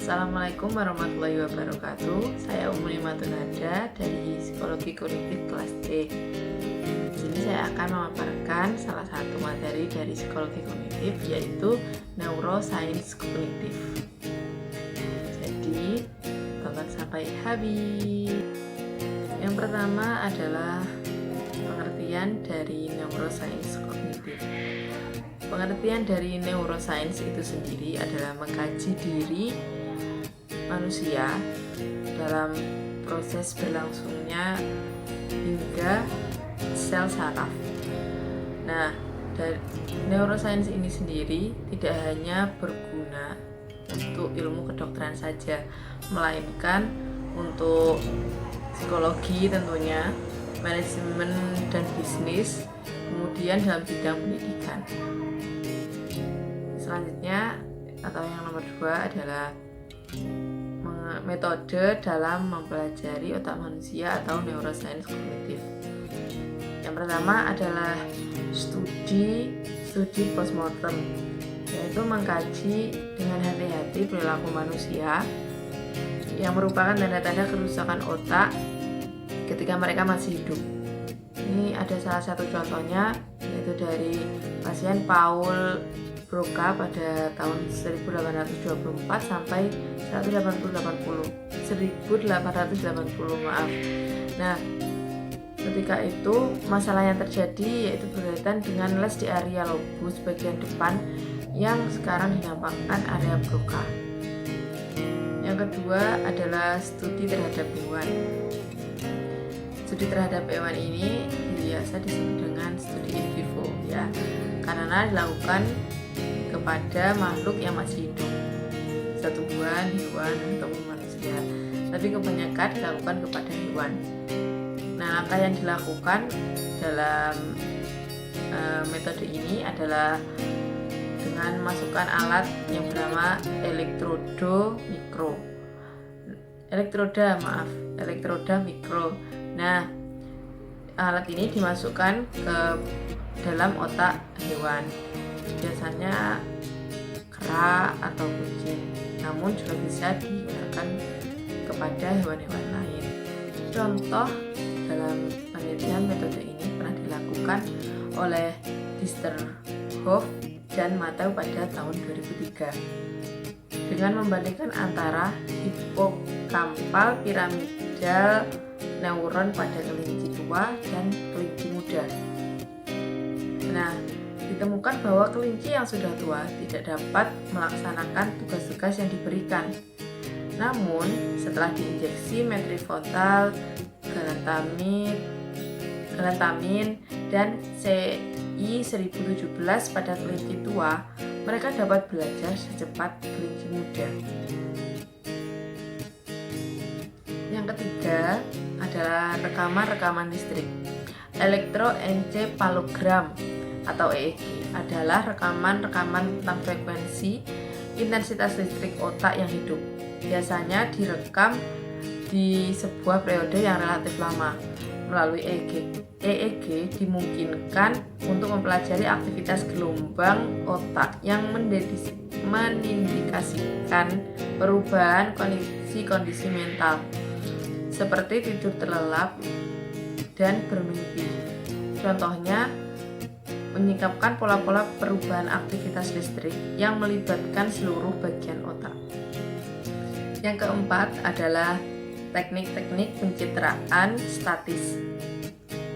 Assalamualaikum warahmatullahi wabarakatuh. Saya Umulimatun Nada dari Psikologi Kognitif kelas D. Di sini saya akan memaparkan salah satu materi dari psikologi kognitif, yaitu neuroscience kognitif. Jadi, tonton sampai habis. Yang pertama adalah pengertian dari neuroscience kognitif. Pengertian dari neuroscience itu sendiri adalah mengkaji diri manusia dalam proses berlangsungnya hingga sel saraf. Nah, dari neuroscience ini sendiri tidak hanya berguna untuk ilmu kedokteran saja, melainkan untuk psikologi tentunya, manajemen dan bisnis, kemudian dalam bidang pendidikan. Selanjutnya atau yang nomor 2 adalah metode dalam mempelajari otak manusia atau neuroscience kognitif. Yang pertama adalah studi postmortem, yaitu mengkaji dengan hati-hati perilaku manusia yang merupakan tanda-tanda kerusakan otak ketika mereka masih hidup. Ini ada salah satu contohnya, yaitu dari pasien Paul Broca pada tahun 1824 sampai 1880. Nah, ketika itu masalah yang terjadi yaitu berkaitan dengan les di area lobus bagian depan yang sekarang dinamakan area Broca. Yang kedua adalah studi terhadap hewan. Studi terhadap hewan ini biasa disebut dengan studi in vivo, ya, karena dilakukan kepada makhluk yang masih hidup, tumbuhan, hewan, ataupun manusia, tapi kebanyakan dilakukan kepada hewan. Nah, langkah yang dilakukan dalam metode ini adalah dengan memasukkan alat yang bernama elektroda mikro. Nah, alat ini dimasukkan ke dalam otak hewan, biasanya kera atau kucing, namun juga bisa digunakan kepada hewan-hewan lain. Contoh dalam penelitian metode ini pernah dilakukan oleh Disterhoff dan Mateu pada tahun 2003 dengan membandingkan antara hipokampal piramidal neuron pada kelinci tua dan kelinci muda. Nah, ditemukan bahwa kelinci yang sudah tua tidak dapat melaksanakan tugas-tugas yang diberikan. Namun, setelah diinjeksi metriphotal, galantamin, dan CI1017 pada kelinci tua, mereka dapat belajar secepat kelinci muda. Yang ketiga adalah rekaman listrik. Elektroencefalogram atau EEG adalah rekaman tentang frekuensi intensitas listrik otak yang hidup. Biasanya direkam di sebuah periode yang relatif lama. Melalui EEG dimungkinkan untuk mempelajari aktivitas gelombang otak yang mengindikasikan perubahan kondisi mental, seperti tidur terlelap dan bermimpi. Contohnya, menyingkapkan pola-pola perubahan aktivitas listrik yang melibatkan seluruh bagian otak. Yang keempat adalah teknik-teknik pencitraan statis,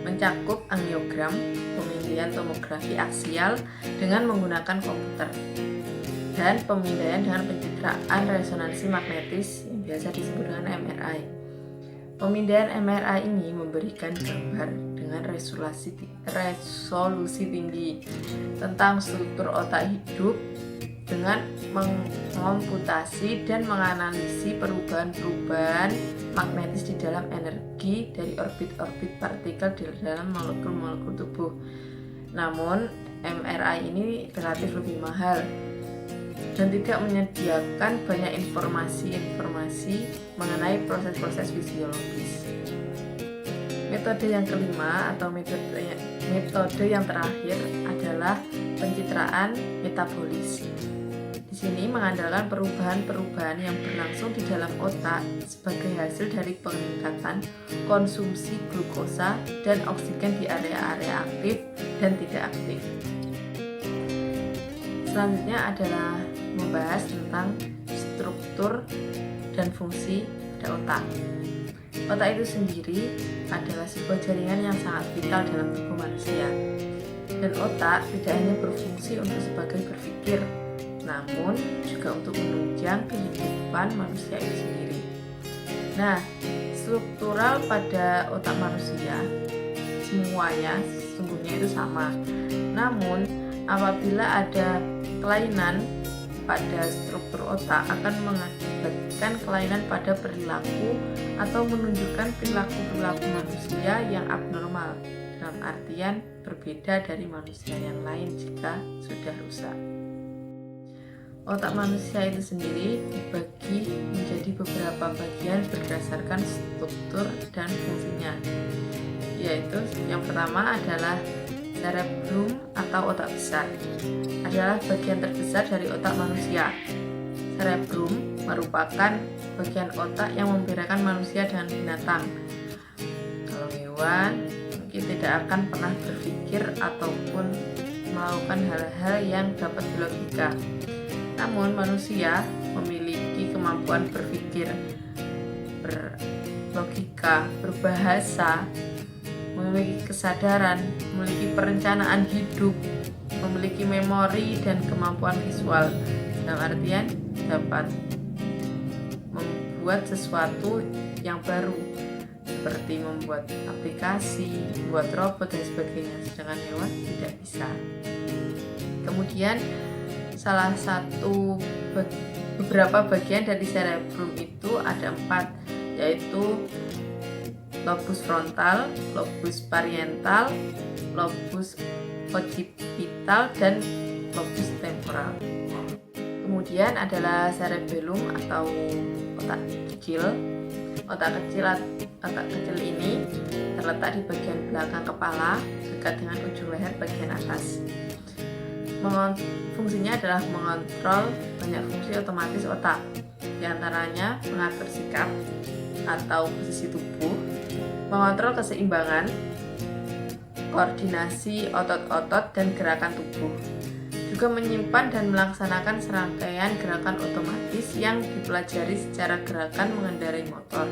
mencakup angiogram, pemindaian tomografi aksial dengan menggunakan komputer, dan pemindaian dengan pencitraan resonansi magnetis yang biasa disebut dengan MRI. Pemindaian MRI ini memberikan gambar dengan resolusi tinggi tentang struktur otak hidup dengan mengomputasi dan menganalisis perubahan magnetis di dalam energi dari orbit-orbit partikel di dalam molekul-molekul tubuh. Namun, MRI ini relatif lebih mahal dan tidak menyediakan banyak informasi mengenai proses-proses fisiologis. Metode yang kelima atau metode yang terakhir adalah pencitraan metabolis. Di sini mengandalkan perubahan-perubahan yang berlangsung di dalam otak sebagai hasil dari peningkatan konsumsi glukosa dan oksigen di area-area aktif dan tidak aktif. Selanjutnya adalah membahas tentang struktur dan fungsi pada otak. Otak itu sendiri adalah sebuah jaringan yang sangat vital dalam tubuh manusia. Dan otak tidak hanya berfungsi untuk sebagai berpikir, namun juga untuk menunjang kehidupan manusia itu sendiri. Nah, struktural pada otak manusia semuanya sesungguhnya itu sama. Namun, apabila ada kelainan pada struktur otak akan mengakibatkan kelainan pada perilaku atau menunjukkan perilaku manusia yang abnormal, dalam artian berbeda dari manusia yang lain jika sudah rusak. Otak manusia itu sendiri dibagi menjadi beberapa bagian berdasarkan struktur dan fungsinya, yaitu yang pertama adalah cerebrum atau otak besar, adalah bagian terbesar dari otak manusia. Cerebrum merupakan bagian otak yang membedakan manusia dengan binatang. Kalau hewan mungkin tidak akan pernah berpikir ataupun melakukan hal-hal yang dapat dilogika. Namun manusia memiliki kemampuan berpikir, berlogika, berbahasa, memiliki kesadaran, memiliki perencanaan hidup, memiliki memori dan kemampuan visual. Dalam artian dapat membuat sesuatu yang baru, seperti membuat aplikasi, membuat robot dan sebagainya, sedangkan hewan tidak bisa. Kemudian salah satu beberapa bagian dari cerebrum itu ada 4, yaitu lobus frontal, lobus parietal, lobus occipital, dan lobus temporal. Kemudian adalah cerebellum atau otak kecil. Otak kecil ini terletak di bagian belakang kepala, dekat dengan ujung leher bagian atas. Fungsinya adalah mengontrol banyak fungsi otomatis otak, diantaranya mengatur sikap atau posisi tubuh, mengontrol keseimbangan, koordinasi otot-otot dan gerakan tubuh, juga menyimpan dan melaksanakan serangkaian gerakan otomatis yang dipelajari secara gerakan mengendarai motor,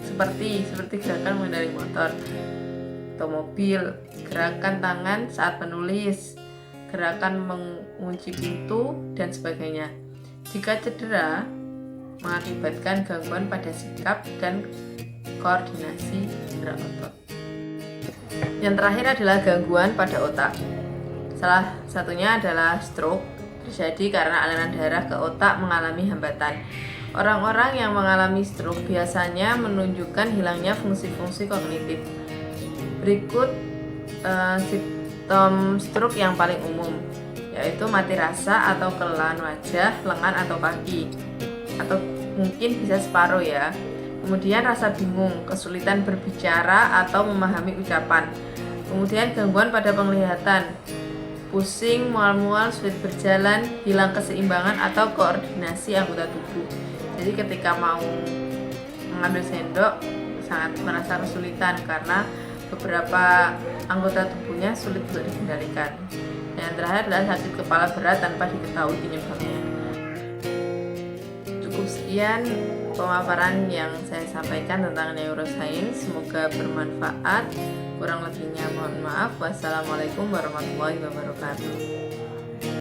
seperti gerakan mengendarai motor atau mobil, gerakan tangan saat menulis, gerakan mengunci pintu, dan sebagainya. Jika cedera, mengakibatkan gangguan pada sikap dan koordinasi gerak otot. Yang terakhir adalah gangguan pada otak. Salah satunya adalah stroke, terjadi karena aliran darah ke otak mengalami hambatan. Orang-orang yang mengalami stroke biasanya menunjukkan hilangnya fungsi-fungsi kognitif. Berikut simptom stroke yang paling umum, yaitu mati rasa atau kelelahan wajah, lengan atau kaki, atau mungkin bisa separuh ya. Kemudian rasa bingung, kesulitan berbicara atau memahami ucapan. Kemudian gangguan pada penglihatan, pusing, mual-mual, sulit berjalan, hilang keseimbangan atau koordinasi anggota tubuh. Jadi ketika mau mengambil sendok sangat merasa kesulitan karena beberapa anggota tubuhnya sulit untuk dikendalikan. Dan yang terakhir adalah sakit kepala berat tanpa diketahui penyebabnya. Cukup sekian pemaparan yang saya sampaikan tentang neuroscience. Semoga bermanfaat. Kurang lebihnya mohon maaf. Wassalamualaikum warahmatullahi wabarakatuh.